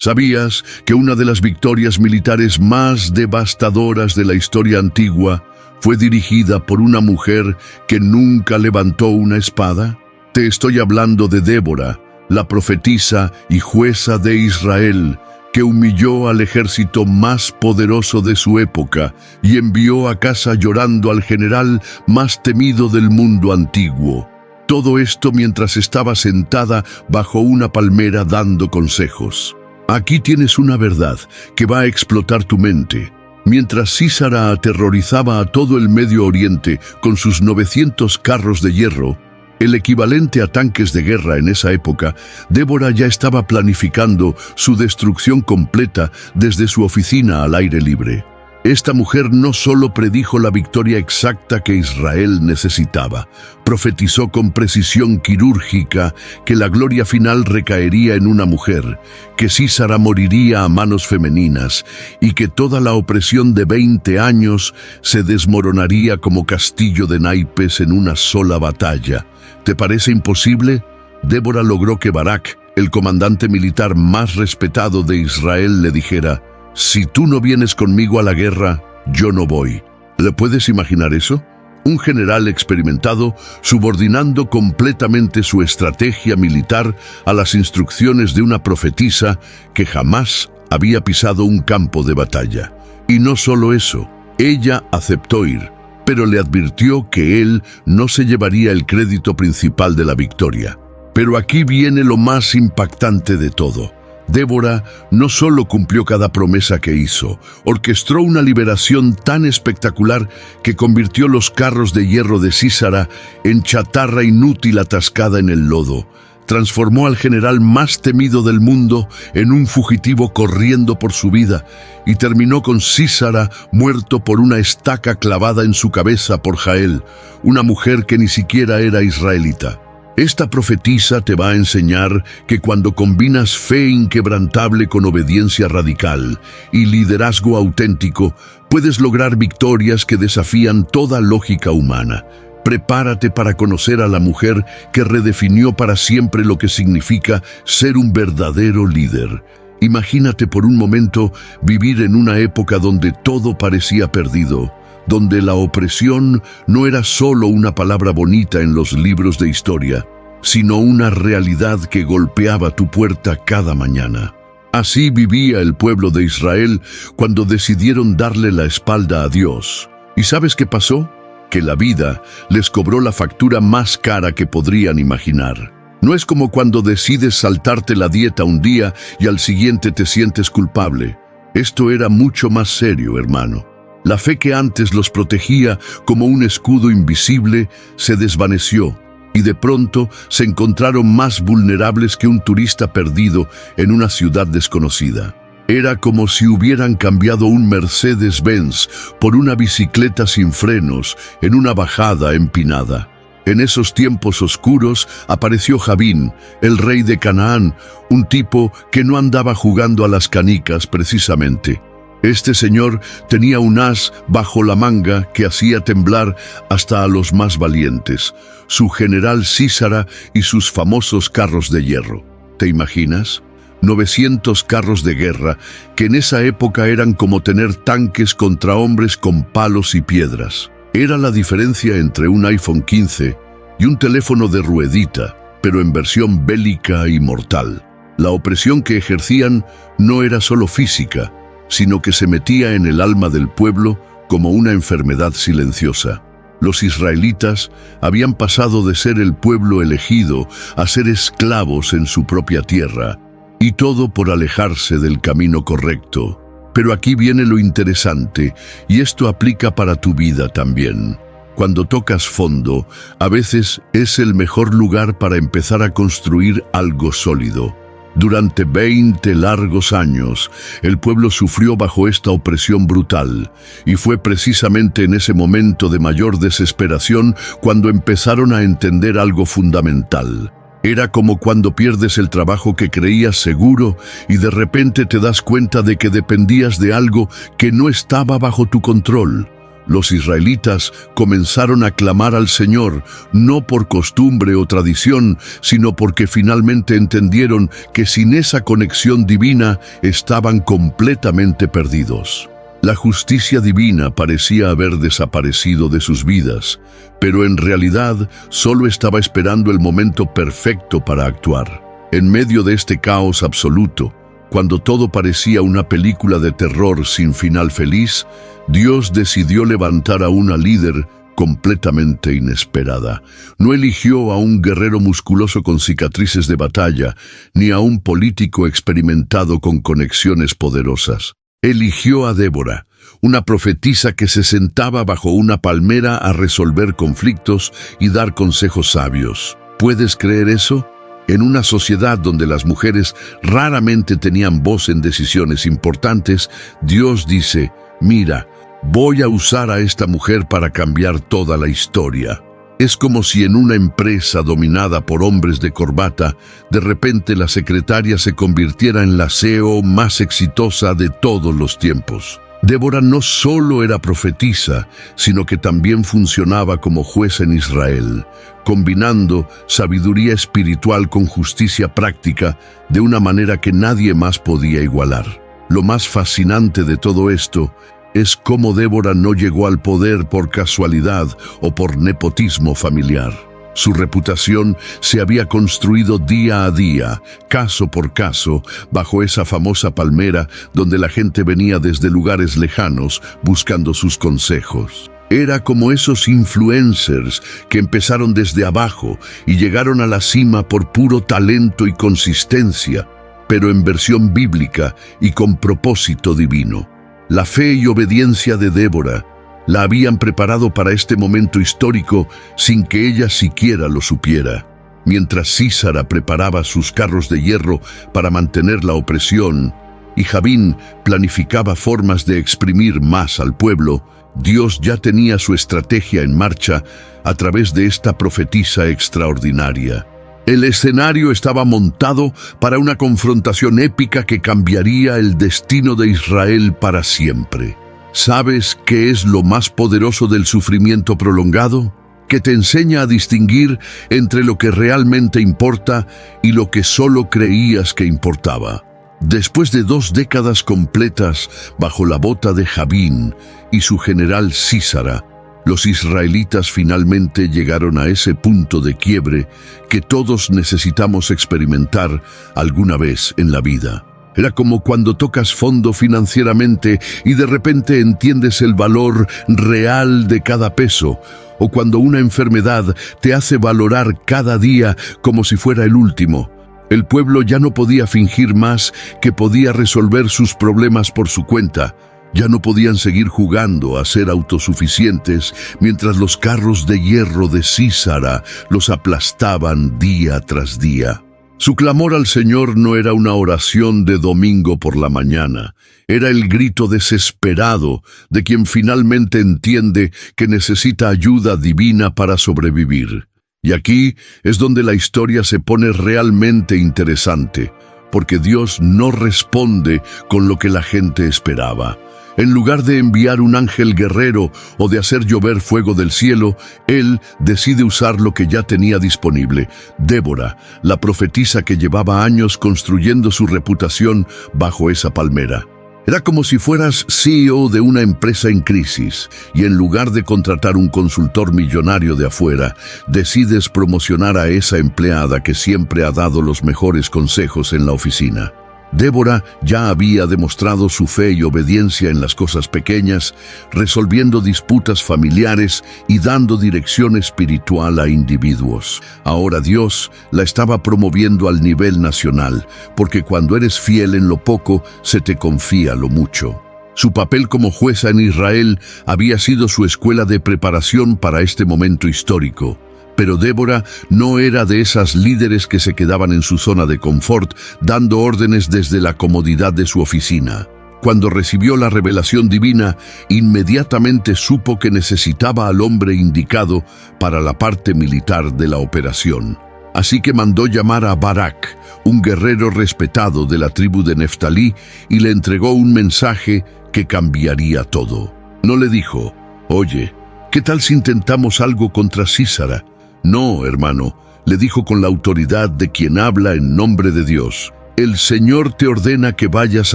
¿Sabías que una de las victorias militares más devastadoras de la historia antigua fue dirigida por una mujer que nunca levantó una espada? Te estoy hablando de Débora, la profetisa y jueza de Israel, que humilló al ejército más poderoso de su época y envió a casa llorando al general más temido del mundo antiguo. Todo esto mientras estaba sentada bajo una palmera dando consejos. Aquí tienes una verdad que va a explotar tu mente. Mientras Sísara aterrorizaba a todo el Medio Oriente con sus 900 carros de hierro, el equivalente a tanques de guerra en esa época, Débora ya estaba planificando su destrucción completa desde su oficina al aire libre. Esta mujer no solo predijo la victoria exacta que Israel necesitaba, profetizó con precisión quirúrgica que la gloria final recaería en una mujer, que Sísara moriría a manos femeninas y que toda la opresión de 20 años se desmoronaría como castillo de naipes en una sola batalla. ¿Te parece imposible? Débora logró que Barak, el comandante militar más respetado de Israel, le dijera: «Si tú no vienes conmigo a la guerra, yo no voy». ¿Le puedes imaginar eso? Un general experimentado subordinando completamente su estrategia militar a las instrucciones de una profetisa que jamás había pisado un campo de batalla. Y no solo eso, ella aceptó ir, pero le advirtió que él no se llevaría el crédito principal de la victoria. Pero aquí viene lo más impactante de todo. Débora no solo cumplió cada promesa que hizo, orquestó una liberación tan espectacular que convirtió los carros de hierro de Sísara en chatarra inútil atascada en el lodo. Transformó al general más temido del mundo en un fugitivo corriendo por su vida y terminó con Sísara muerto por una estaca clavada en su cabeza por Jael, una mujer que ni siquiera era israelita. Esta profetisa te va a enseñar que cuando combinas fe inquebrantable con obediencia radical y liderazgo auténtico, puedes lograr victorias que desafían toda lógica humana. Prepárate para conocer a la mujer que redefinió para siempre lo que significa ser un verdadero líder. Imagínate por un momento vivir en una época donde todo parecía perdido, donde la opresión no era solo una palabra bonita en los libros de historia, sino una realidad que golpeaba tu puerta cada mañana. Así vivía el pueblo de Israel cuando decidieron darle la espalda a Dios. ¿Y sabes qué pasó? Que la vida les cobró la factura más cara que podrían imaginar. No es como cuando decides saltarte la dieta un día y al siguiente te sientes culpable. Esto era mucho más serio, hermano. La fe que antes los protegía como un escudo invisible se desvaneció y de pronto se encontraron más vulnerables que un turista perdido en una ciudad desconocida. Era como si hubieran cambiado un Mercedes-Benz por una bicicleta sin frenos en una bajada empinada. En esos tiempos oscuros apareció Javín, el rey de Canaán, un tipo que no andaba jugando a las canicas precisamente. Este señor tenía un as bajo la manga que hacía temblar hasta a los más valientes, su general Sísara y sus famosos carros de hierro. ¿Te imaginas? 900 carros de guerra, que en esa época eran como tener tanques contra hombres con palos y piedras. Era la diferencia entre un iPhone 15 y un teléfono de ruedita, pero en versión bélica y mortal. La opresión que ejercían no era solo física, sino que se metía en el alma del pueblo como una enfermedad silenciosa. Los israelitas habían pasado de ser el pueblo elegido a ser esclavos en su propia tierra, y todo por alejarse del camino correcto. Pero aquí viene lo interesante, y esto aplica para tu vida también. Cuando tocas fondo, a veces es el mejor lugar para empezar a construir algo sólido. Durante 20 largos años, el pueblo sufrió bajo esta opresión brutal, y fue precisamente en ese momento de mayor desesperación cuando empezaron a entender algo fundamental. Era como cuando pierdes el trabajo que creías seguro y de repente te das cuenta de que dependías de algo que no estaba bajo tu control. Los israelitas comenzaron a clamar al Señor, no por costumbre o tradición, sino porque finalmente entendieron que sin esa conexión divina estaban completamente perdidos. La justicia divina parecía haber desaparecido de sus vidas, pero en realidad solo estaba esperando el momento perfecto para actuar. En medio de este caos absoluto, cuando todo parecía una película de terror sin final feliz, Dios decidió levantar a una líder completamente inesperada. No eligió a un guerrero musculoso con cicatrices de batalla, ni a un político experimentado con conexiones poderosas. Eligió a Débora, una profetisa que se sentaba bajo una palmera a resolver conflictos y dar consejos sabios. ¿Puedes creer eso? En una sociedad donde las mujeres raramente tenían voz en decisiones importantes, Dios dice: mira, voy a usar a esta mujer para cambiar toda la historia. Es como si en una empresa dominada por hombres de corbata, de repente la secretaria se convirtiera en la CEO más exitosa de todos los tiempos. Débora no solo era profetisa, sino que también funcionaba como juez en Israel, combinando sabiduría espiritual con justicia práctica de una manera que nadie más podía igualar. Lo más fascinante de todo esto es cómo Débora no llegó al poder por casualidad o por nepotismo familiar. Su reputación se había construido día a día, caso por caso, bajo esa famosa palmera donde la gente venía desde lugares lejanos buscando sus consejos. Era como esos influencers que empezaron desde abajo y llegaron a la cima por puro talento y consistencia, pero en versión bíblica y con propósito divino. La fe y obediencia de Débora la habían preparado para este momento histórico sin que ella siquiera lo supiera. Mientras Sísara preparaba sus carros de hierro para mantener la opresión y Jabín planificaba formas de exprimir más al pueblo, Dios ya tenía su estrategia en marcha a través de esta profetisa extraordinaria. El escenario estaba montado para una confrontación épica que cambiaría el destino de Israel para siempre. ¿Sabes qué es lo más poderoso del sufrimiento prolongado? Que te enseña a distinguir entre lo que realmente importa y lo que solo creías que importaba. Después de 2 décadas completas bajo la bota de Jabín y su general Sísara, los israelitas finalmente llegaron a ese punto de quiebre que todos necesitamos experimentar alguna vez en la vida. Era como cuando tocas fondo financieramente y de repente entiendes el valor real de cada peso, o cuando una enfermedad te hace valorar cada día como si fuera el último. El pueblo ya no podía fingir más que podía resolver sus problemas por su cuenta. Ya no podían seguir jugando a ser autosuficientes mientras los carros de hierro de Sísara los aplastaban día tras día. Su clamor al Señor no era una oración de domingo por la mañana, era el grito desesperado de quien finalmente entiende que necesita ayuda divina para sobrevivir. Y aquí es donde la historia se pone realmente interesante, porque Dios no responde con lo que la gente esperaba. En lugar de enviar un ángel guerrero o de hacer llover fuego del cielo, Él decide usar lo que ya tenía disponible. Débora, la profetisa que llevaba años construyendo su reputación bajo esa palmera. Era como si fueras CEO de una empresa en crisis y en lugar de contratar un consultor millonario de afuera, decides promocionar a esa empleada que siempre ha dado los mejores consejos en la oficina. Débora ya había demostrado su fe y obediencia en las cosas pequeñas, resolviendo disputas familiares y dando dirección espiritual a individuos. Ahora Dios la estaba promoviendo al nivel nacional, porque cuando eres fiel en lo poco, se te confía lo mucho. Su papel como jueza en Israel había sido su escuela de preparación para este momento histórico. Pero Débora no era de esas líderes que se quedaban en su zona de confort, dando órdenes desde la comodidad de su oficina. Cuando recibió la revelación divina, inmediatamente supo que necesitaba al hombre indicado para la parte militar de la operación. Así que mandó llamar a Barak, un guerrero respetado de la tribu de Neftalí, y le entregó un mensaje que cambiaría todo. No le dijo: Oye, ¿qué tal si intentamos algo contra Sísara? No, hermano, le dijo con la autoridad de quien habla en nombre de Dios. El Señor te ordena que vayas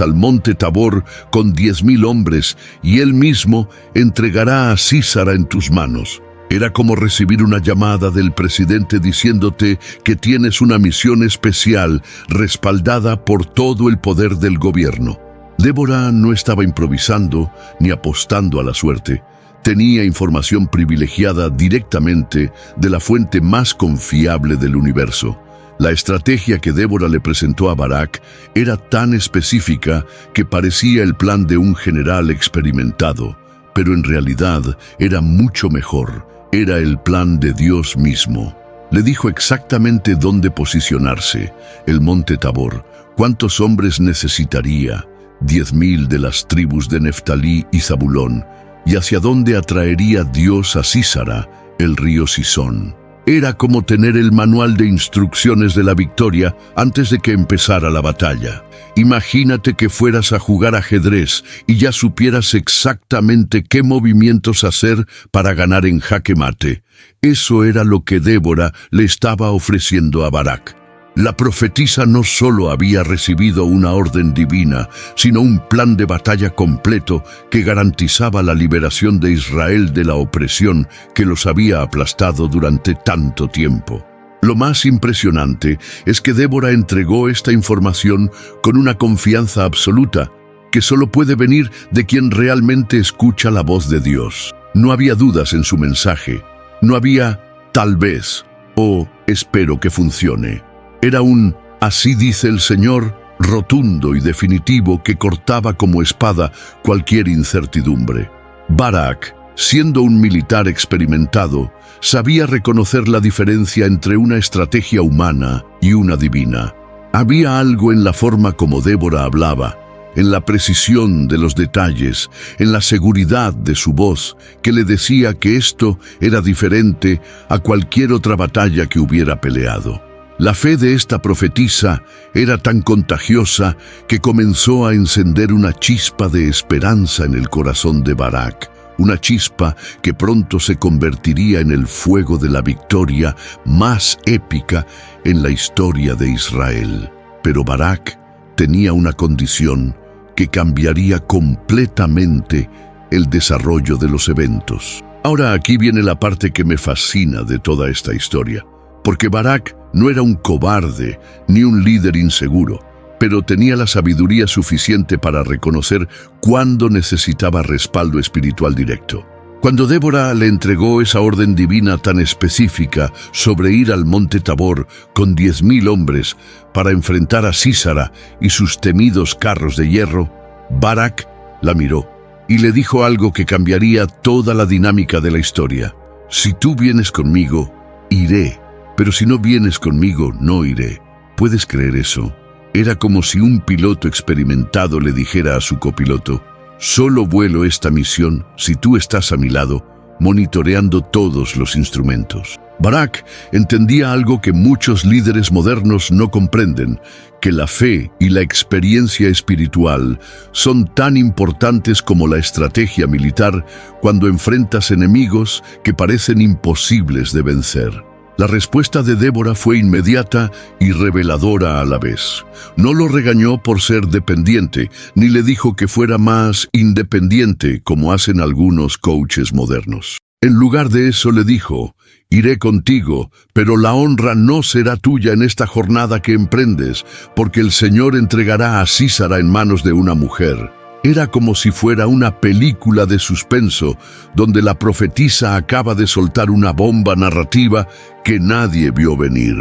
al monte Tabor con 10,000 hombres, y Él mismo entregará a Sísara en tus manos. Era como recibir una llamada del presidente diciéndote que tienes una misión especial respaldada por todo el poder del gobierno. Débora no estaba improvisando ni apostando a la suerte. Tenía información privilegiada directamente de la fuente más confiable del universo. La estrategia que Débora le presentó a Barak era tan específica que parecía el plan de un general experimentado, pero en realidad era mucho mejor. Era el plan de Dios mismo. Le dijo exactamente dónde posicionarse: el monte Tabor. ¿Cuántos hombres necesitaría? 10,000 de las tribus de Neftalí y Zabulón. ¿Y hacia dónde atraería Dios a Sísara? El río Sison. Era como tener el manual de instrucciones de la victoria antes de que empezara la batalla. Imagínate que fueras a jugar ajedrez y ya supieras exactamente qué movimientos hacer para ganar en jaque mate. Eso era lo que Débora le estaba ofreciendo a Barak. La profetisa no solo había recibido una orden divina, sino un plan de batalla completo que garantizaba la liberación de Israel de la opresión que los había aplastado durante tanto tiempo. Lo más impresionante es que Débora entregó esta información con una confianza absoluta, que solo puede venir de quien realmente escucha la voz de Dios. No había dudas en su mensaje, no había tal vez o espero que funcione. Era un "así dice el Señor" rotundo y definitivo que cortaba como espada cualquier incertidumbre. Barak, siendo un militar experimentado, sabía reconocer la diferencia entre una estrategia humana y una divina. Había algo en la forma como Débora hablaba, en la precisión de los detalles, en la seguridad de su voz, que le decía que esto era diferente a cualquier otra batalla que hubiera peleado. La fe de esta profetisa era tan contagiosa que comenzó a encender una chispa de esperanza en el corazón de Barak, una chispa que pronto se convertiría en el fuego de la victoria más épica en la historia de Israel. Pero Barak tenía una condición que cambiaría completamente el desarrollo de los eventos. Ahora aquí viene la parte que me fascina de toda esta historia, porque Barak no era un cobarde ni un líder inseguro, pero tenía la sabiduría suficiente para reconocer cuándo necesitaba respaldo espiritual directo. Cuando Débora le entregó esa orden divina tan específica sobre ir al monte Tabor con 10,000 hombres para enfrentar a Sísara y sus temidos carros de hierro, Barak la miró y le dijo algo que cambiaría toda la dinámica de la historia. Si tú vienes conmigo, iré, pero si no vienes conmigo, no iré. ¿Puedes creer eso? Era como si un piloto experimentado le dijera a su copiloto: solo vuelo esta misión si tú estás a mi lado, monitoreando todos los instrumentos. Barak entendía algo que muchos líderes modernos no comprenden, que la fe y la experiencia espiritual son tan importantes como la estrategia militar cuando enfrentas enemigos que parecen imposibles de vencer. La respuesta de Débora fue inmediata y reveladora a la vez. No lo regañó por ser dependiente, ni le dijo que fuera más independiente como hacen algunos coaches modernos. En lugar de eso le dijo: iré contigo, pero la honra no será tuya en esta jornada que emprendes, porque el Señor entregará a Sísara en manos de una mujer. Era como si fuera una película de suspenso, donde la profetisa acaba de soltar una bomba narrativa que nadie vio venir.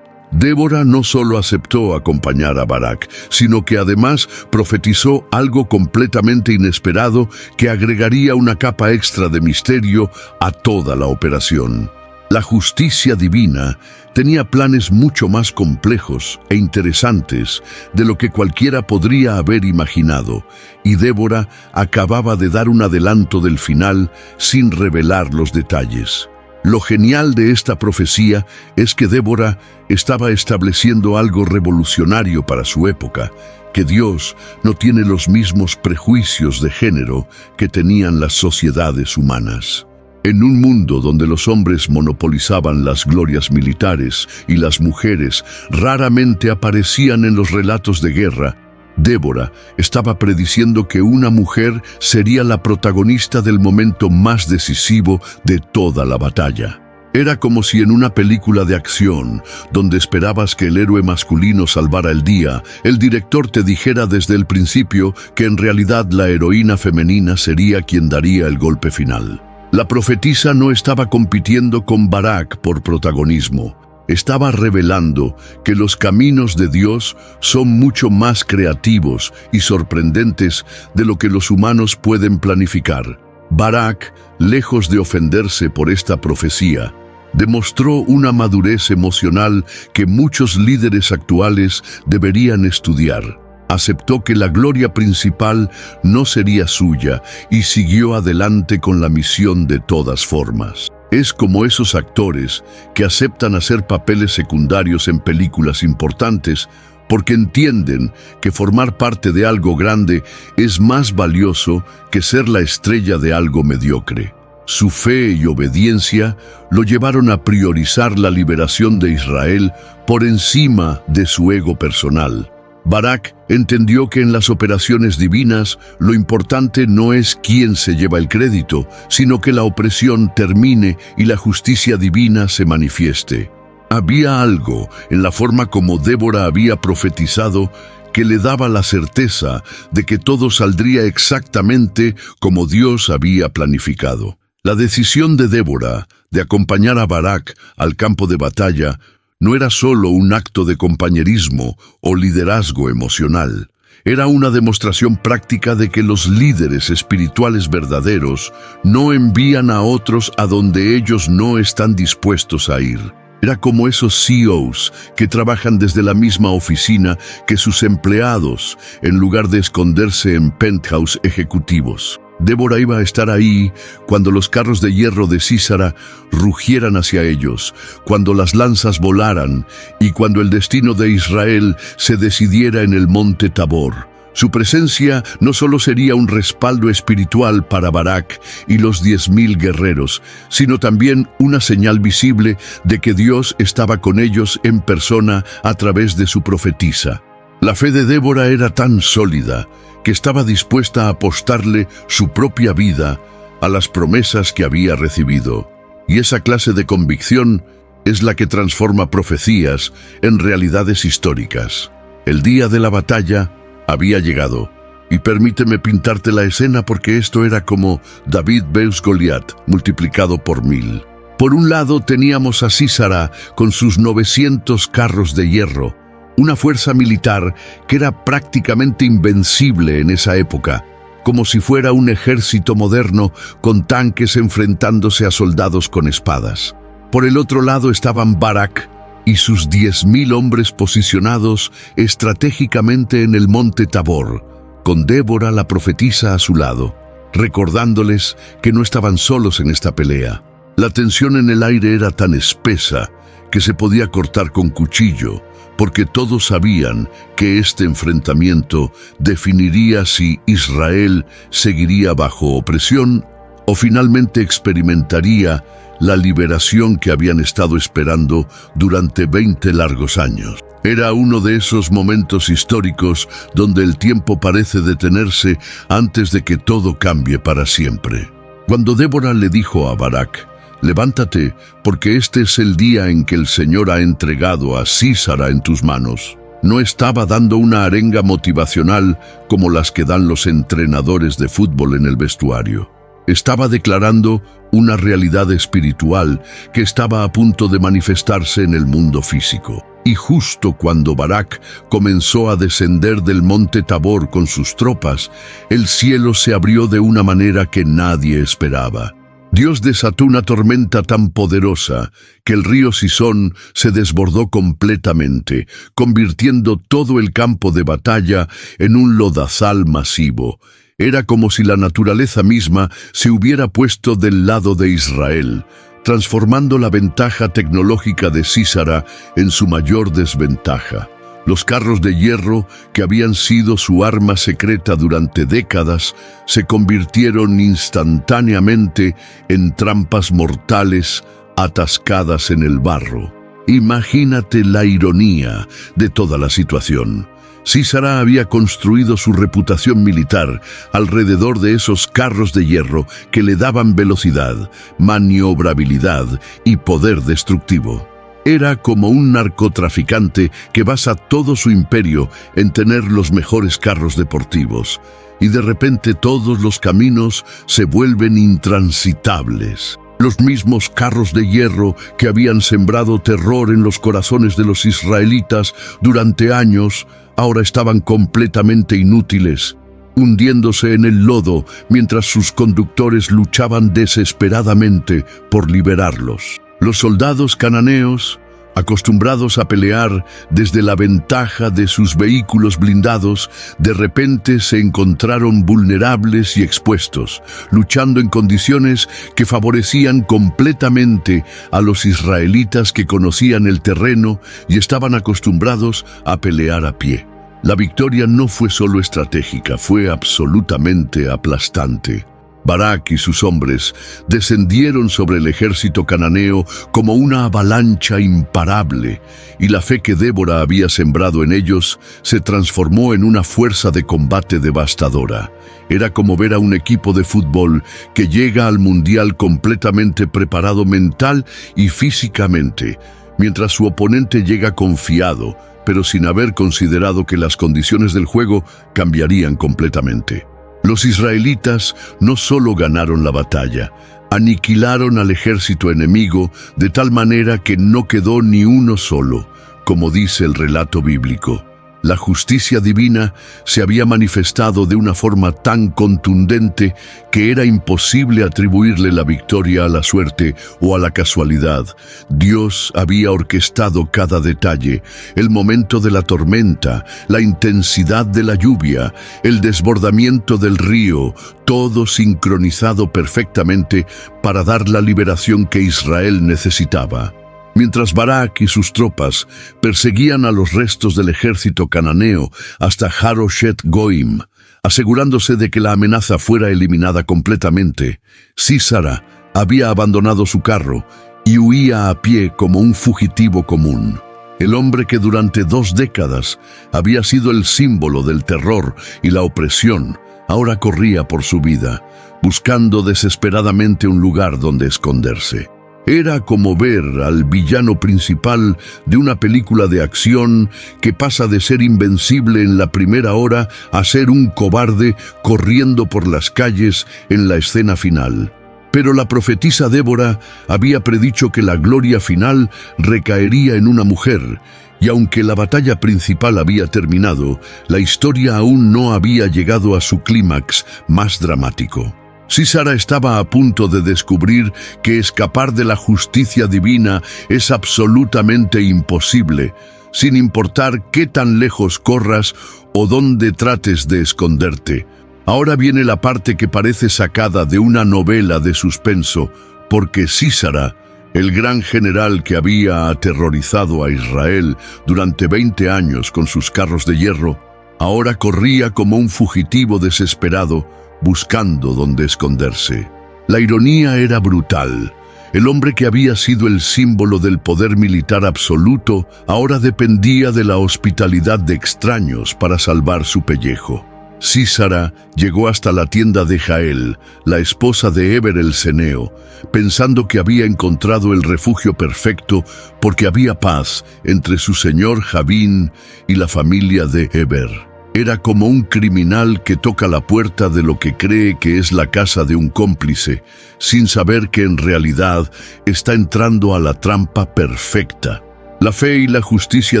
Débora no solo aceptó acompañar a Barak, sino que además profetizó algo completamente inesperado que agregaría una capa extra de misterio a toda la operación. La justicia divina tenía planes mucho más complejos e interesantes de lo que cualquiera podría haber imaginado, y Débora acababa de dar un adelanto del final sin revelar los detalles. Lo genial de esta profecía es que Débora estaba estableciendo algo revolucionario para su época, que Dios no tiene los mismos prejuicios de género que tenían las sociedades humanas. En un mundo donde los hombres monopolizaban las glorias militares y las mujeres raramente aparecían en los relatos de guerra, Débora estaba prediciendo que una mujer sería la protagonista del momento más decisivo de toda la batalla. Era como si en una película de acción, donde esperabas que el héroe masculino salvara el día, el director te dijera desde el principio que en realidad la heroína femenina sería quien daría el golpe final. La profetisa no estaba compitiendo con Barak por protagonismo. Estaba revelando que los caminos de Dios son mucho más creativos y sorprendentes de lo que los humanos pueden planificar. Barak, lejos de ofenderse por esta profecía, demostró una madurez emocional que muchos líderes actuales deberían estudiar. Aceptó que la gloria principal no sería suya y siguió adelante con la misión de todas formas. Es como esos actores que aceptan hacer papeles secundarios en películas importantes porque entienden que formar parte de algo grande es más valioso que ser la estrella de algo mediocre. Su fe y obediencia lo llevaron a priorizar la liberación de Israel por encima de su ego personal. Barak entendió que en las operaciones divinas lo importante no es quién se lleva el crédito, sino que la opresión termine y la justicia divina se manifieste. Había algo en la forma como Débora había profetizado que le daba la certeza de que todo saldría exactamente como Dios había planificado. La decisión de Débora de acompañar a Barak al campo de batalla no era solo un acto de compañerismo o liderazgo emocional. Era una demostración práctica de que los líderes espirituales verdaderos no envían a otros a donde ellos no están dispuestos a ir. Era como esos CEOs que trabajan desde la misma oficina que sus empleados, en lugar de esconderse en penthouse ejecutivos. Débora iba a estar ahí cuando los carros de hierro de Sísara rugieran hacia ellos, cuando las lanzas volaran y cuando el destino de Israel se decidiera en el monte Tabor. Su presencia no solo sería un respaldo espiritual para Barak y los 10,000 guerreros, sino también una señal visible de que Dios estaba con ellos en persona a través de su profetisa. La fe de Débora era tan sólida que estaba dispuesta a apostarle su propia vida a las promesas que había recibido. Y esa clase de convicción es la que transforma profecías en realidades históricas. El día de la batalla había llegado, y permíteme pintarte la escena porque esto era como David vs Goliat multiplicado por 1000. Por un lado teníamos a Sísara con sus 900 carros de hierro, una fuerza militar que era prácticamente invencible en esa época, como si fuera un ejército moderno con tanques enfrentándose a soldados con espadas. Por el otro lado estaban Barak y sus 10,000 hombres posicionados estratégicamente en el monte Tabor, con Débora la profetisa a su lado, recordándoles que no estaban solos en esta pelea. La tensión en el aire era tan espesa que se podía cortar con cuchillo, porque todos sabían que este enfrentamiento definiría si Israel seguiría bajo opresión o finalmente experimentaría la liberación que habían estado esperando durante 20 largos años. Era uno de esos momentos históricos donde el tiempo parece detenerse antes de que todo cambie para siempre. Cuando Débora le dijo a Barak: «Levántate, porque este es el día en que el Señor ha entregado a Sísara en tus manos», no estaba dando una arenga motivacional como las que dan los entrenadores de fútbol en el vestuario. Estaba declarando una realidad espiritual que estaba a punto de manifestarse en el mundo físico. Y justo cuando Barak comenzó a descender del monte Tabor con sus tropas, el cielo se abrió de una manera que nadie esperaba. Dios desató una tormenta tan poderosa que el río Sison se desbordó completamente, convirtiendo todo el campo de batalla en un lodazal masivo. Era como si la naturaleza misma se hubiera puesto del lado de Israel, transformando la ventaja tecnológica de Sísara en su mayor desventaja. Los carros de hierro, que habían sido su arma secreta durante décadas, se convirtieron instantáneamente en trampas mortales atascadas en el barro. Imagínate la ironía de toda la situación. Sísara había construido su reputación militar alrededor de esos carros de hierro que le daban velocidad, maniobrabilidad y poder destructivo. Era como un narcotraficante que basa todo su imperio en tener los mejores carros deportivos, y de repente todos los caminos se vuelven intransitables. Los mismos carros de hierro que habían sembrado terror en los corazones de los israelitas durante años, ahora estaban completamente inútiles, hundiéndose en el lodo mientras sus conductores luchaban desesperadamente por liberarlos. Los soldados cananeos, acostumbrados a pelear desde la ventaja de sus vehículos blindados, de repente se encontraron vulnerables y expuestos, luchando en condiciones que favorecían completamente a los israelitas que conocían el terreno y estaban acostumbrados a pelear a pie. La victoria no fue solo estratégica, fue absolutamente aplastante. Barak y sus hombres descendieron sobre el ejército cananeo como una avalancha imparable, y la fe que Débora había sembrado en ellos se transformó en una fuerza de combate devastadora. Era como ver a un equipo de fútbol que llega al mundial completamente preparado mental y físicamente, mientras su oponente llega confiado, pero sin haber considerado que las condiciones del juego cambiarían completamente. Los israelitas no solo ganaron la batalla, aniquilaron al ejército enemigo de tal manera que no quedó ni uno solo, como dice el relato bíblico. La justicia divina se había manifestado de una forma tan contundente que era imposible atribuirle la victoria a la suerte o a la casualidad. Dios había orquestado cada detalle: el momento de la tormenta, la intensidad de la lluvia, el desbordamiento del río, todo sincronizado perfectamente para dar la liberación que Israel necesitaba. Mientras Barak y sus tropas perseguían a los restos del ejército cananeo hasta Haroshet Goim, asegurándose de que la amenaza fuera eliminada completamente, Sísara había abandonado su carro y huía a pie como un fugitivo común. El hombre que durante 2 décadas había sido el símbolo del terror y la opresión, ahora corría por su vida, buscando desesperadamente un lugar donde esconderse. Era como ver al villano principal de una película de acción que pasa de ser invencible en la primera hora a ser un cobarde corriendo por las calles en la escena final. Pero la profetisa Débora había predicho que la gloria final recaería en una mujer, y aunque la batalla principal había terminado, la historia aún no había llegado a su clímax más dramático. Sísara estaba a punto de descubrir que escapar de la justicia divina es absolutamente imposible, sin importar qué tan lejos corras o dónde trates de esconderte. Ahora viene la parte que parece sacada de una novela de suspenso, porque Sísara, el gran general que había aterrorizado a Israel durante 20 años con sus carros de hierro, ahora corría como un fugitivo desesperado, buscando dónde esconderse. La ironía era brutal. El hombre que había sido el símbolo del poder militar absoluto ahora dependía de la hospitalidad de extraños para salvar su pellejo. Sísara llegó hasta la tienda de Jael, la esposa de Heber el ceneo, pensando que había encontrado el refugio perfecto porque había paz entre su señor Javín y la familia de Heber. Era como un criminal que toca la puerta de lo que cree que es la casa de un cómplice, sin saber que en realidad está entrando a la trampa perfecta. La fe y la justicia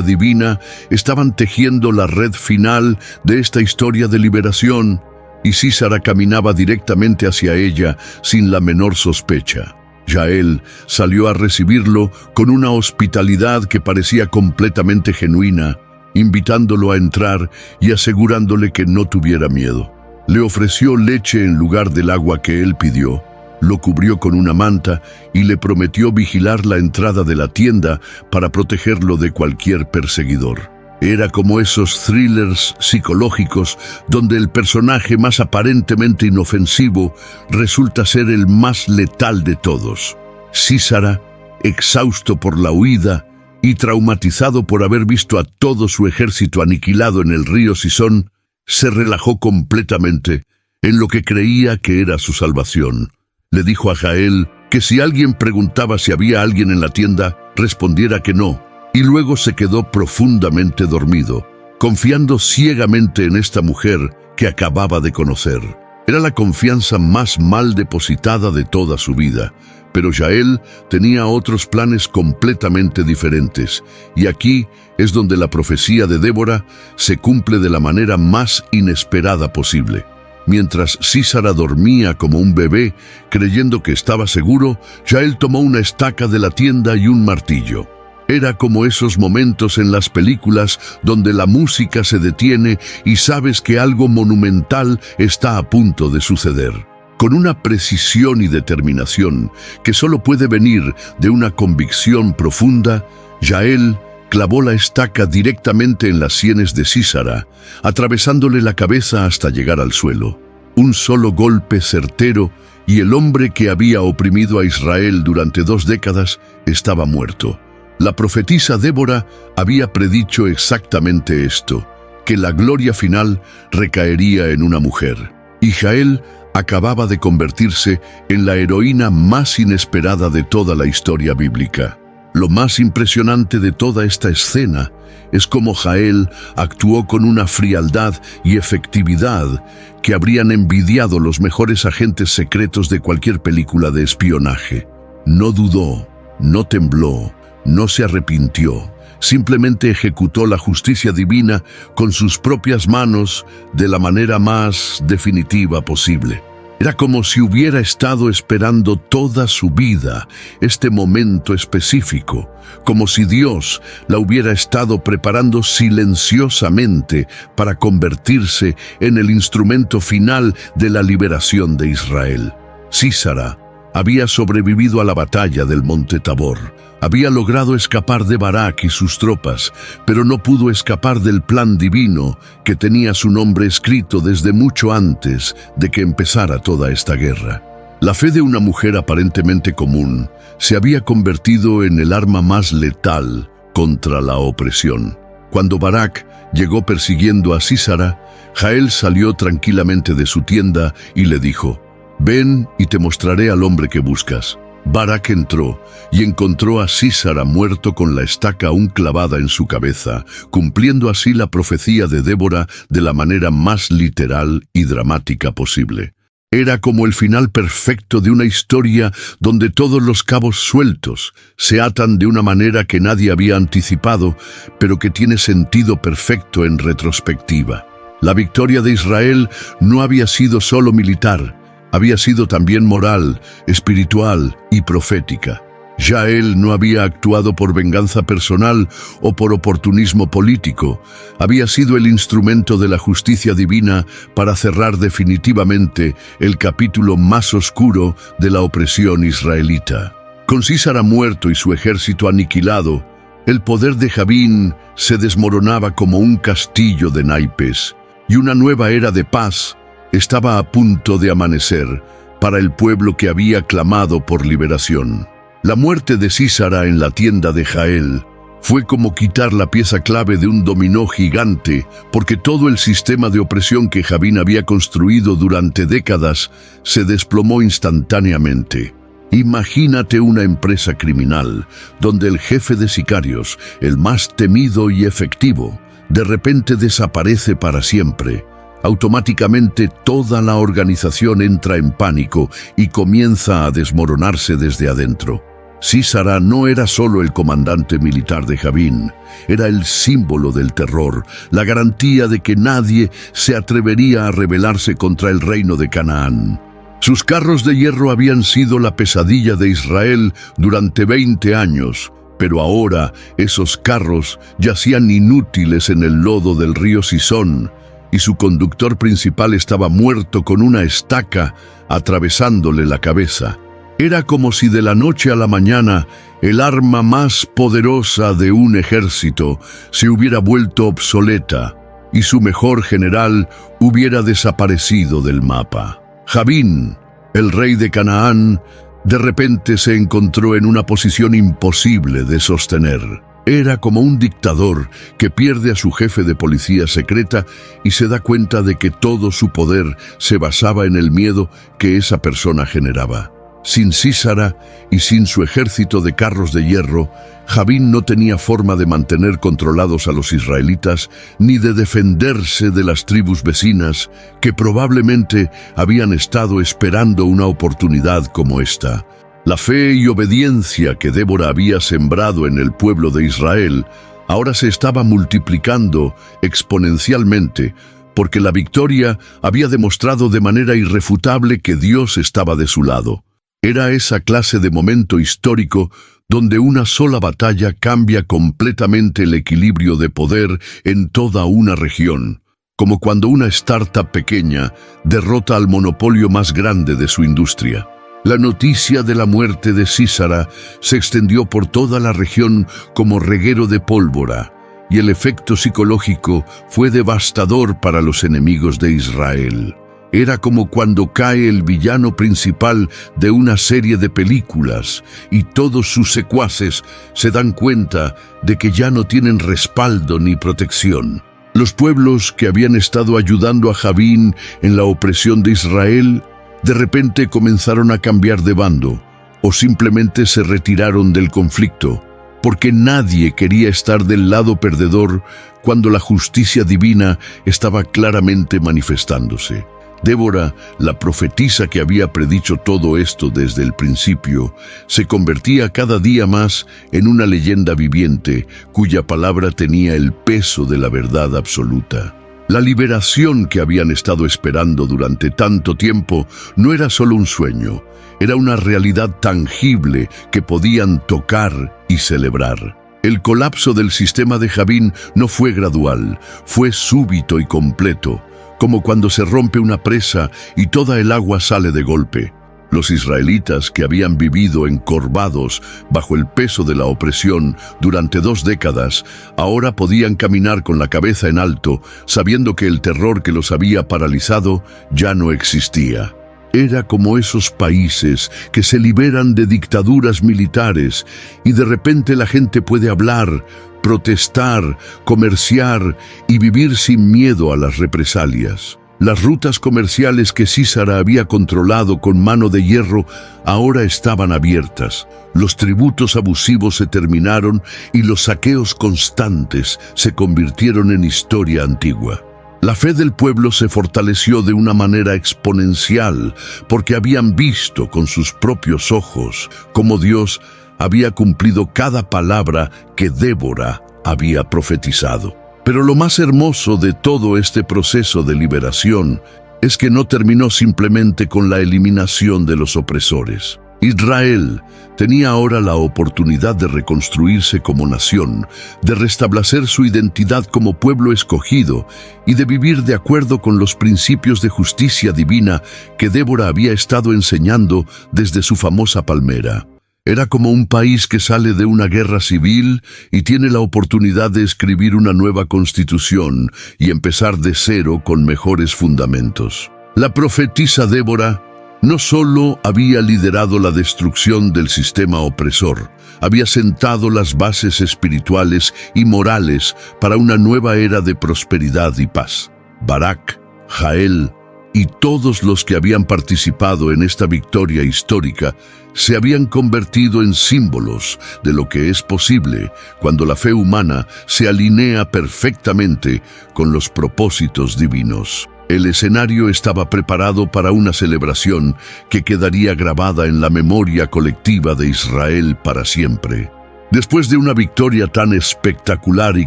divina estaban tejiendo la red final de esta historia de liberación, y Sísara caminaba directamente hacia ella sin la menor sospecha. Jael salió a recibirlo con una hospitalidad que parecía completamente genuina, invitándolo a entrar y asegurándole que no tuviera miedo. Le ofreció leche en lugar del agua que él pidió, lo cubrió con una manta y le prometió vigilar la entrada de la tienda para protegerlo de cualquier perseguidor. Era como esos thrillers psicológicos donde el personaje más aparentemente inofensivo resulta ser el más letal de todos. Sísara, exhausto por la huida y traumatizado por haber visto a todo su ejército aniquilado en el río Sison, se relajó completamente en lo que creía que era su salvación. Le dijo a Jael que si alguien preguntaba si había alguien en la tienda, respondiera que no, y luego se quedó profundamente dormido, confiando ciegamente en esta mujer que acababa de conocer. Era la confianza más mal depositada de toda su vida, pero Jael tenía otros planes completamente diferentes, y aquí es donde la profecía de Débora se cumple de la manera más inesperada posible. Mientras Sísara dormía como un bebé, creyendo que estaba seguro, Jael tomó una estaca de la tienda y un martillo. Era como esos momentos en las películas donde la música se detiene y sabes que algo monumental está a punto de suceder. Con una precisión y determinación que solo puede venir de una convicción profunda, Jael clavó la estaca directamente en las sienes de Sísara, atravesándole la cabeza hasta llegar al suelo. Un solo golpe certero y el hombre que había oprimido a Israel durante 2 décadas estaba muerto. La profetisa Débora había predicho exactamente esto, que la gloria final recaería en una mujer. Y Jael acababa de convertirse en la heroína más inesperada de toda la historia bíblica. Lo más impresionante de toda esta escena es cómo Jael actuó con una frialdad y efectividad que habrían envidiado los mejores agentes secretos de cualquier película de espionaje. No dudó, no tembló, no se arrepintió. Simplemente ejecutó la justicia divina con sus propias manos de la manera más definitiva posible. Era como si hubiera estado esperando toda su vida este momento específico, como si Dios la hubiera estado preparando silenciosamente para convertirse en el instrumento final de la liberación de Israel. Sísara había sobrevivido a la batalla del Monte Tabor. Había logrado escapar de Barak y sus tropas, pero no pudo escapar del plan divino que tenía su nombre escrito desde mucho antes de que empezara toda esta guerra. La fe de una mujer aparentemente común se había convertido en el arma más letal contra la opresión. Cuando Barak llegó persiguiendo a Sísara, Jael salió tranquilamente de su tienda y le dijo: «Ven y te mostraré al hombre que buscas». Barak entró y encontró a Sísara muerto con la estaca aún clavada en su cabeza, cumpliendo así la profecía de Débora de la manera más literal y dramática posible. Era como el final perfecto de una historia donde todos los cabos sueltos se atan de una manera que nadie había anticipado, pero que tiene sentido perfecto en retrospectiva. La victoria de Israel no había sido solo militar, había sido también moral, espiritual y profética. Jael no había actuado por venganza personal o por oportunismo político. Había sido el instrumento de la justicia divina para cerrar definitivamente el capítulo más oscuro de la opresión israelita. Con Sísara muerto y su ejército aniquilado, el poder de Javín se desmoronaba como un castillo de naipes, y una nueva era de paz estaba a punto de amanecer para el pueblo que había clamado por liberación. La muerte de Sísara en la tienda de Jael fue como quitar la pieza clave de un dominó gigante, porque todo el sistema de opresión que Javín había construido durante décadas se desplomó instantáneamente. Imagínate una empresa criminal donde el jefe de sicarios, el más temido y efectivo, de repente desaparece para siempre. Automáticamente toda la organización entra en pánico y comienza a desmoronarse desde adentro. Sísara no era solo el comandante militar de Javín, era el símbolo del terror, la garantía de que nadie se atrevería a rebelarse contra el reino de Canaán. Sus carros de hierro habían sido la pesadilla de Israel durante 20 años, pero ahora esos carros yacían inútiles en el lodo del río Sison, y su conductor principal estaba muerto con una estaca atravesándole la cabeza. Era como si de la noche a la mañana el arma más poderosa de un ejército se hubiera vuelto obsoleta y su mejor general hubiera desaparecido del mapa. Jabín, el rey de Canaán, de repente se encontró en una posición imposible de sostener. Era como un dictador que pierde a su jefe de policía secreta y se da cuenta de que todo su poder se basaba en el miedo que esa persona generaba. Sin Sísara y sin su ejército de carros de hierro, Jabín no tenía forma de mantener controlados a los israelitas ni de defenderse de las tribus vecinas que probablemente habían estado esperando una oportunidad como esta. La fe y obediencia que Débora había sembrado en el pueblo de Israel ahora se estaba multiplicando exponencialmente porque la victoria había demostrado de manera irrefutable que Dios estaba de su lado. Era esa clase de momento histórico donde una sola batalla cambia completamente el equilibrio de poder en toda una región, como cuando una startup pequeña derrota al monopolio más grande de su industria. La noticia de la muerte de Sísara se extendió por toda la región como reguero de pólvora, y el efecto psicológico fue devastador para los enemigos de Israel. Era como cuando cae el villano principal de una serie de películas y todos sus secuaces se dan cuenta de que ya no tienen respaldo ni protección. Los pueblos que habían estado ayudando a Jabín en la opresión de Israel, de repente comenzaron a cambiar de bando o simplemente se retiraron del conflicto, porque nadie quería estar del lado perdedor cuando la justicia divina estaba claramente manifestándose. Débora, la profetisa que había predicho todo esto desde el principio, se convertía cada día más en una leyenda viviente cuya palabra tenía el peso de la verdad absoluta. La liberación que habían estado esperando durante tanto tiempo no era solo un sueño, era una realidad tangible que podían tocar y celebrar. El colapso del sistema de Jabín no fue gradual, fue súbito y completo, como cuando se rompe una presa y toda el agua sale de golpe. Los israelitas que habían vivido encorvados bajo el peso de la opresión durante 2 décadas, ahora podían caminar con la cabeza en alto, sabiendo que el terror que los había paralizado ya no existía. Era como esos países que se liberan de dictaduras militares y de repente la gente puede hablar, protestar, comerciar y vivir sin miedo a las represalias. Las rutas comerciales que Sísara había controlado con mano de hierro ahora estaban abiertas. Los tributos abusivos se terminaron y los saqueos constantes se convirtieron en historia antigua. La fe del pueblo se fortaleció de una manera exponencial porque habían visto con sus propios ojos cómo Dios había cumplido cada palabra que Débora había profetizado. Pero lo más hermoso de todo este proceso de liberación es que no terminó simplemente con la eliminación de los opresores. Israel tenía ahora la oportunidad de reconstruirse como nación, de restablecer su identidad como pueblo escogido y de vivir de acuerdo con los principios de justicia divina que Débora había estado enseñando desde su famosa palmera. Era como un país que sale de una guerra civil y tiene la oportunidad de escribir una nueva constitución y empezar de cero con mejores fundamentos. La profetisa Débora no solo había liderado la destrucción del sistema opresor, había sentado las bases espirituales y morales para una nueva era de prosperidad y paz. Barak, Jael y todos los que habían participado en esta victoria histórica se habían convertido en símbolos de lo que es posible cuando la fe humana se alinea perfectamente con los propósitos divinos. El escenario estaba preparado para una celebración que quedaría grabada en la memoria colectiva de Israel para siempre. Después de una victoria tan espectacular y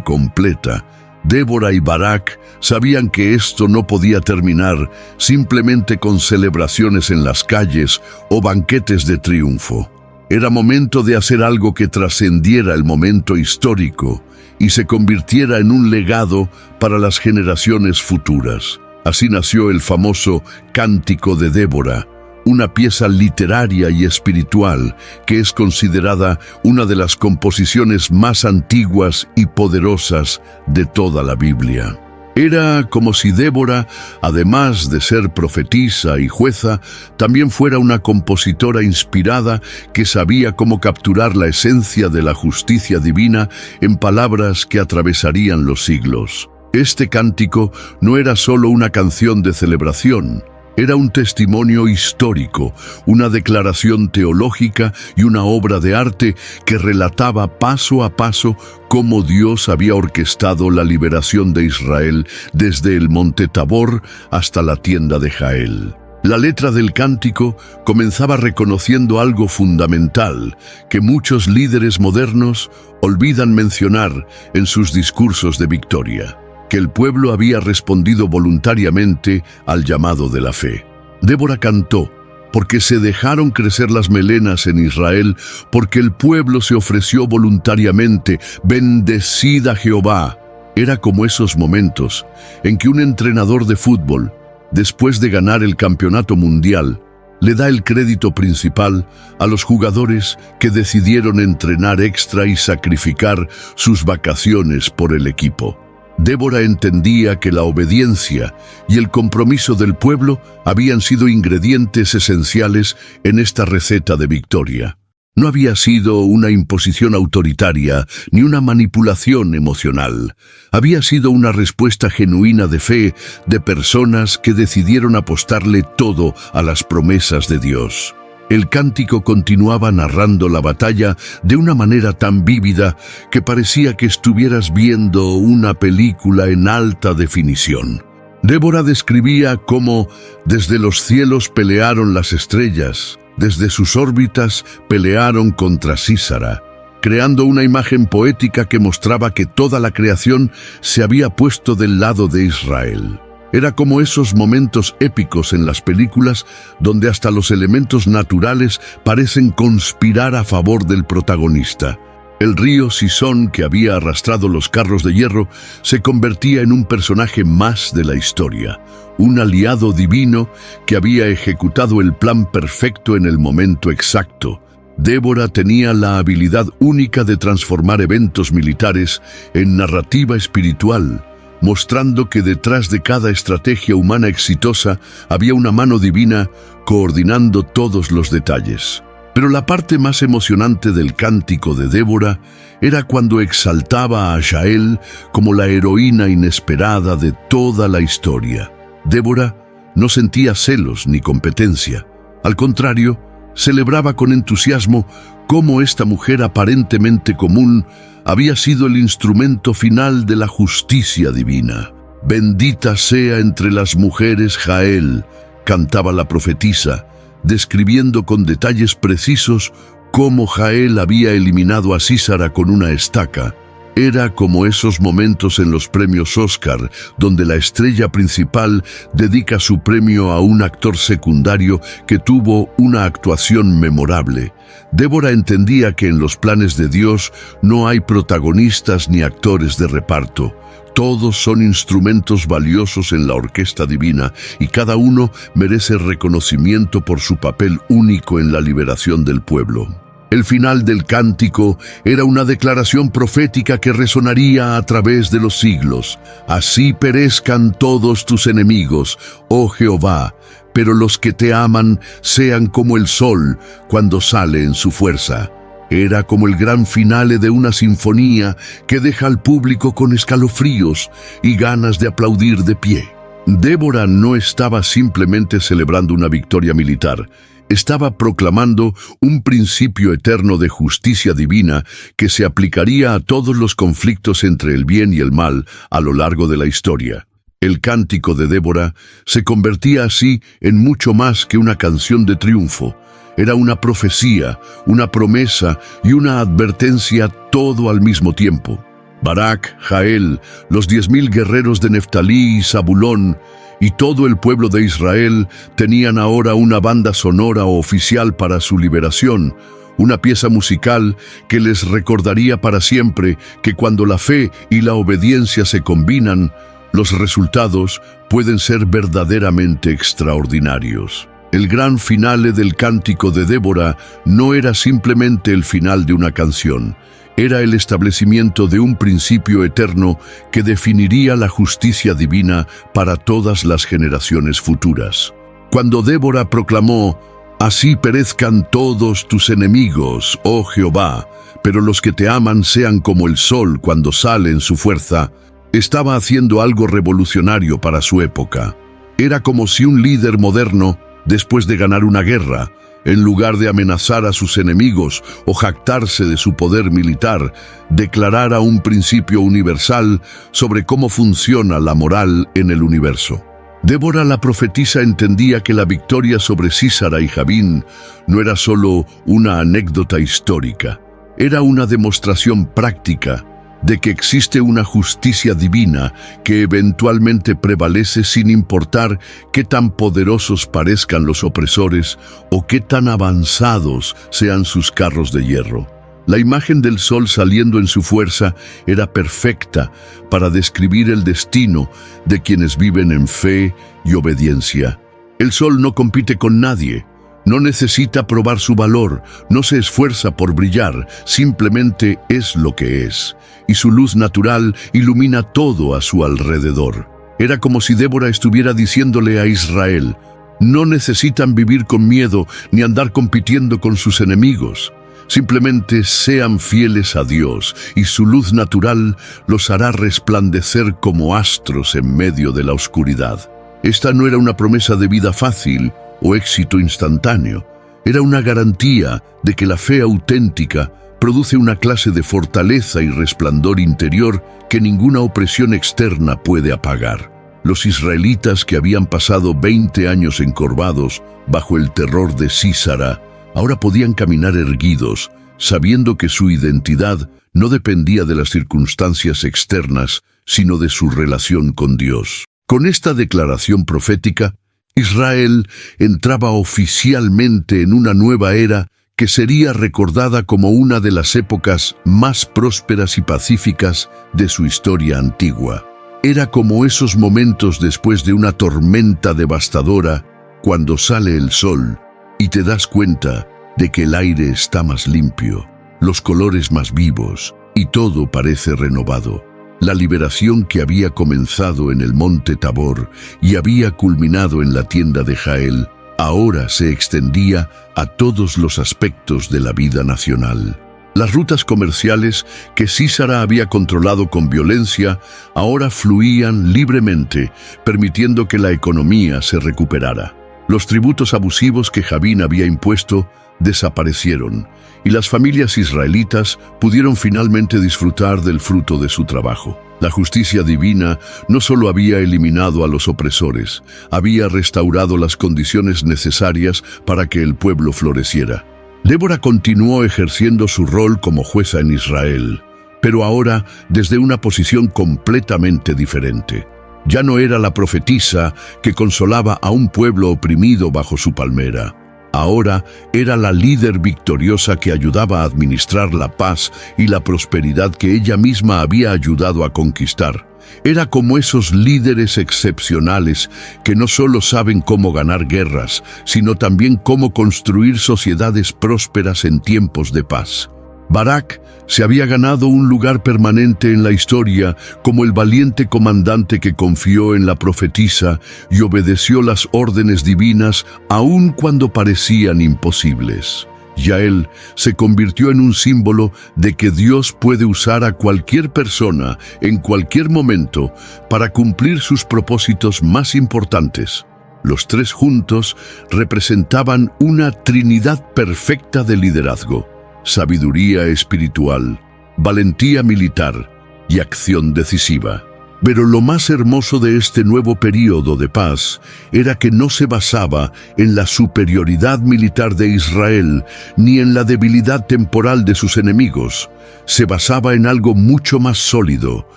completa, Débora y Barak sabían que esto no podía terminar simplemente con celebraciones en las calles o banquetes de triunfo. Era momento de hacer algo que trascendiera el momento histórico y se convirtiera en un legado para las generaciones futuras. Así nació el famoso Cántico de Débora, una pieza literaria y espiritual que es considerada una de las composiciones más antiguas y poderosas de toda la Biblia. Era como si Débora, además de ser profetisa y jueza, también fuera una compositora inspirada que sabía cómo capturar la esencia de la justicia divina en palabras que atravesarían los siglos. Este cántico no era solo una canción de celebración, era un testimonio histórico, una declaración teológica y una obra de arte que relataba paso a paso cómo Dios había orquestado la liberación de Israel desde el monte Tabor hasta la tienda de Jael. La letra del cántico comenzaba reconociendo algo fundamental que muchos líderes modernos olvidan mencionar en sus discursos de victoria: que el pueblo había respondido voluntariamente al llamado de la fe. Débora cantó, porque se dejaron crecer las melenas en Israel, porque el pueblo se ofreció voluntariamente. Bendecida Jehová. Era como esos momentos en que un entrenador de fútbol, después de ganar el campeonato mundial, le da el crédito principal a los jugadores que decidieron entrenar extra y sacrificar sus vacaciones por el equipo. Débora entendía que la obediencia y el compromiso del pueblo habían sido ingredientes esenciales en esta receta de victoria. No había sido una imposición autoritaria ni una manipulación emocional. Había sido una respuesta genuina de fe de personas que decidieron apostarle todo a las promesas de Dios. El cántico continuaba narrando la batalla de una manera tan vívida que parecía que estuvieras viendo una película en alta definición. Débora describía cómo desde los cielos pelearon las estrellas, desde sus órbitas pelearon contra Sísara, creando una imagen poética que mostraba que toda la creación se había puesto del lado de Israel. Era como esos momentos épicos en las películas donde hasta los elementos naturales parecen conspirar a favor del protagonista. El río Sison, que había arrastrado los carros de hierro, se convertía en un personaje más de la historia, un aliado divino que había ejecutado el plan perfecto en el momento exacto. Débora tenía la habilidad única de transformar eventos militares en narrativa espiritual, mostrando que detrás de cada estrategia humana exitosa había una mano divina coordinando todos los detalles. Pero la parte más emocionante del cántico de Débora era cuando exaltaba a Jael como la heroína inesperada de toda la historia. Débora no sentía celos ni competencia. Al contrario, celebraba con entusiasmo cómo esta mujer aparentemente común había sido el instrumento final de la justicia divina. Bendita sea entre las mujeres Jael, cantaba la profetisa, describiendo con detalles precisos cómo Jael había eliminado a Sísara con una estaca. Era como esos momentos en los premios Oscar, donde la estrella principal dedica su premio a un actor secundario que tuvo una actuación memorable. Débora entendía que en los planes de Dios no hay protagonistas ni actores de reparto. Todos son instrumentos valiosos en la orquesta divina y cada uno merece reconocimiento por su papel único en la liberación del pueblo. El final del cántico era una declaración profética que resonaría a través de los siglos. Así perezcan todos tus enemigos, oh Jehová, pero los que te aman sean como el sol cuando sale en su fuerza. Era como el gran finale de una sinfonía que deja al público con escalofríos y ganas de aplaudir de pie. Débora no estaba simplemente celebrando una victoria militar. Estaba proclamando un principio eterno de justicia divina que se aplicaría a todos los conflictos entre el bien y el mal a lo largo de la historia. El cántico de Débora se convertía así en mucho más que una canción de triunfo. Era una profecía, una promesa y una advertencia todo al mismo tiempo. Barak, Jael, los 10,000 guerreros de Neftalí y Zabulón y todo el pueblo de Israel tenían ahora una banda sonora oficial para su liberación, una pieza musical que les recordaría para siempre que cuando la fe y la obediencia se combinan, los resultados pueden ser verdaderamente extraordinarios. El gran finale del cántico de Débora no era simplemente el final de una canción, era el establecimiento de un principio eterno que definiría la justicia divina para todas las generaciones futuras. Cuando Débora proclamó: «Así perezcan todos tus enemigos, oh Jehová, pero los que te aman sean como el sol cuando sale en su fuerza», estaba haciendo algo revolucionario para su época. Era como si un líder moderno, después de ganar una guerra, en lugar de amenazar a sus enemigos o jactarse de su poder militar, declarara un principio universal sobre cómo funciona la moral en el universo. Débora la profetisa entendía que la victoria sobre Sísara y Jabín no era solo una anécdota histórica, era una demostración práctica de que existe una justicia divina que eventualmente prevalece sin importar qué tan poderosos parezcan los opresores o qué tan avanzados sean sus carros de hierro. La imagen del sol saliendo en su fuerza era perfecta para describir el destino de quienes viven en fe y obediencia. El sol no compite con nadie, no necesita probar su valor, no se esfuerza por brillar, simplemente es lo que es, y su luz natural ilumina todo a su alrededor. Era como si Débora estuviera diciéndole a Israel: no necesitan vivir con miedo ni andar compitiendo con sus enemigos. Simplemente sean fieles a Dios y su luz natural los hará resplandecer como astros en medio de la oscuridad. Esta no era una promesa de vida fácil o éxito instantáneo. Era una garantía de que la fe auténtica produce una clase de fortaleza y resplandor interior que ninguna opresión externa puede apagar. Los israelitas, que habían pasado 20 años encorvados bajo el terror de Sísara, ahora podían caminar erguidos, sabiendo que su identidad no dependía de las circunstancias externas, sino de su relación con Dios. Con esta declaración profética, Israel entraba oficialmente en una nueva era que sería recordada como una de las épocas más prósperas y pacíficas de su historia antigua. Era como esos momentos después de una tormenta devastadora, cuando sale el sol y te das cuenta de que el aire está más limpio, los colores más vivos y todo parece renovado. La liberación que había comenzado en el monte Tabor y había culminado en la tienda de Jael, ahora se extendía a todos los aspectos de la vida nacional. Las rutas comerciales que Sísara había controlado con violencia ahora fluían libremente, permitiendo que la economía se recuperara. Los tributos abusivos que Jabín había impuesto desaparecieron, y las familias israelitas pudieron finalmente disfrutar del fruto de su trabajo. La justicia divina no solo había eliminado a los opresores, había restaurado las condiciones necesarias para que el pueblo floreciera. Débora continuó ejerciendo su rol como jueza en Israel, pero ahora desde una posición completamente diferente. Ya no era la profetisa que consolaba a un pueblo oprimido bajo su palmera. Ahora era la líder victoriosa que ayudaba a administrar la paz y la prosperidad que ella misma había ayudado a conquistar. Era como esos líderes excepcionales que no solo saben cómo ganar guerras, sino también cómo construir sociedades prósperas en tiempos de paz. Barak se había ganado un lugar permanente en la historia como el valiente comandante que confió en la profetisa y obedeció las órdenes divinas aun cuando parecían imposibles. Yael se convirtió en un símbolo de que Dios puede usar a cualquier persona en cualquier momento para cumplir sus propósitos más importantes. Los tres juntos representaban una trinidad perfecta de liderazgo: sabiduría espiritual, valentía militar y acción decisiva. Pero lo más hermoso de este nuevo período de paz era que no se basaba en la superioridad militar de Israel ni en la debilidad temporal de sus enemigos. Se basaba en algo mucho más sólido: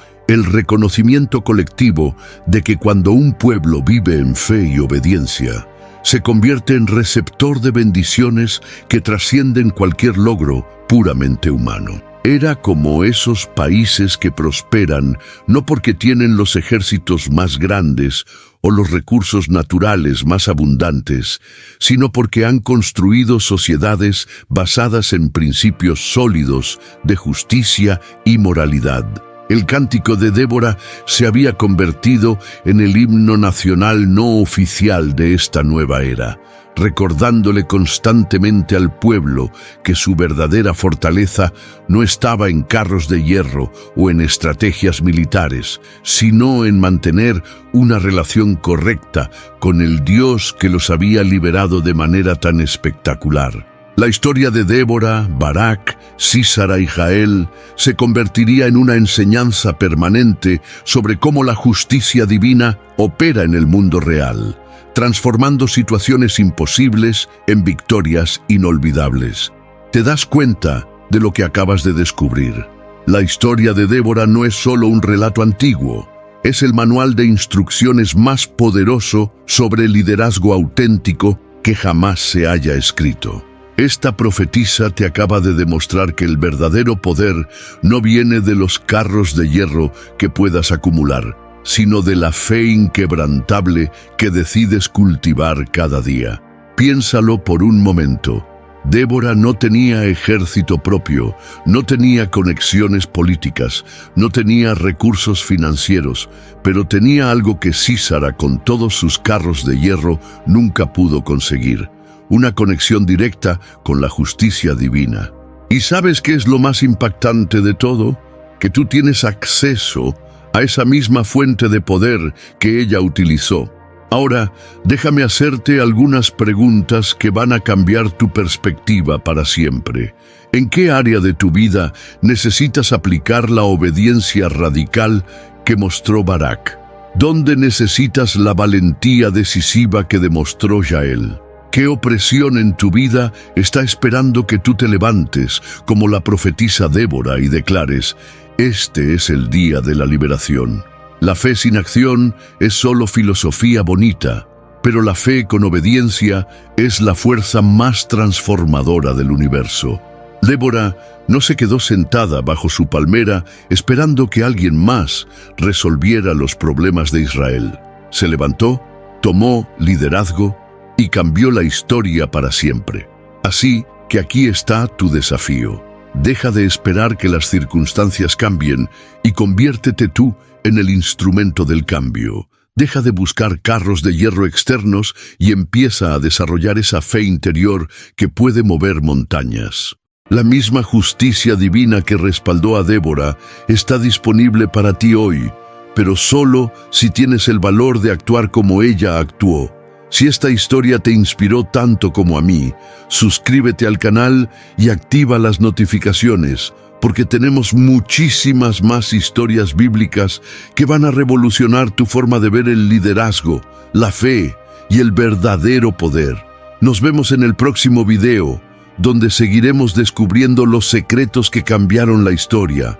el reconocimiento colectivo de que cuando un pueblo vive en fe y obediencia, se convierte en receptor de bendiciones que trascienden cualquier logro puramente humano. Era como esos países que prosperan no porque tienen los ejércitos más grandes o los recursos naturales más abundantes, sino porque han construido sociedades basadas en principios sólidos de justicia y moralidad. El cántico de Débora se había convertido en el himno nacional no oficial de esta nueva era, recordándole constantemente al pueblo que su verdadera fortaleza no estaba en carros de hierro o en estrategias militares, sino en mantener una relación correcta con el Dios que los había liberado de manera tan espectacular. La historia de Débora, Barak, Sísara y Jael se convertiría en una enseñanza permanente sobre cómo la justicia divina opera en el mundo real, transformando situaciones imposibles en victorias inolvidables. ¿Te das cuenta de lo que acabas de descubrir? La historia de Débora no es solo un relato antiguo, es el manual de instrucciones más poderoso sobre el liderazgo auténtico que jamás se haya escrito. Esta profetisa te acaba de demostrar que el verdadero poder no viene de los carros de hierro que puedas acumular, sino de la fe inquebrantable que decides cultivar cada día. Piénsalo por un momento. Débora no tenía ejército propio, no tenía conexiones políticas, no tenía recursos financieros, pero tenía algo que Sísara, con todos sus carros de hierro, nunca pudo conseguir: una conexión directa con la justicia divina. ¿Y sabes qué es lo más impactante de todo? Que tú tienes acceso a esa misma fuente de poder que ella utilizó. Ahora, déjame hacerte algunas preguntas que van a cambiar tu perspectiva para siempre. ¿En qué área de tu vida necesitas aplicar la obediencia radical que mostró Barak? ¿Dónde necesitas la valentía decisiva que demostró Jael? ¿Qué opresión en tu vida está esperando que tú te levantes, como la profetisa Débora, y declares: este es el día de la liberación? La fe sin acción es solo filosofía bonita, pero la fe con obediencia es la fuerza más transformadora del universo. Débora no se quedó sentada bajo su palmera esperando que alguien más resolviera los problemas de Israel. Se levantó, tomó liderazgo y cambió la historia para siempre. Así que aquí está tu desafío. Deja de esperar que las circunstancias cambien y conviértete tú en el instrumento del cambio. Deja de buscar carros de hierro externos y empieza a desarrollar esa fe interior que puede mover montañas. La misma justicia divina que respaldó a Débora está disponible para ti hoy, pero solo si tienes el valor de actuar como ella actuó. Si esta historia te inspiró tanto como a mí, suscríbete al canal y activa las notificaciones, porque tenemos muchísimas más historias bíblicas que van a revolucionar tu forma de ver el liderazgo, la fe y el verdadero poder. Nos vemos en el próximo video, donde seguiremos descubriendo los secretos que cambiaron la historia.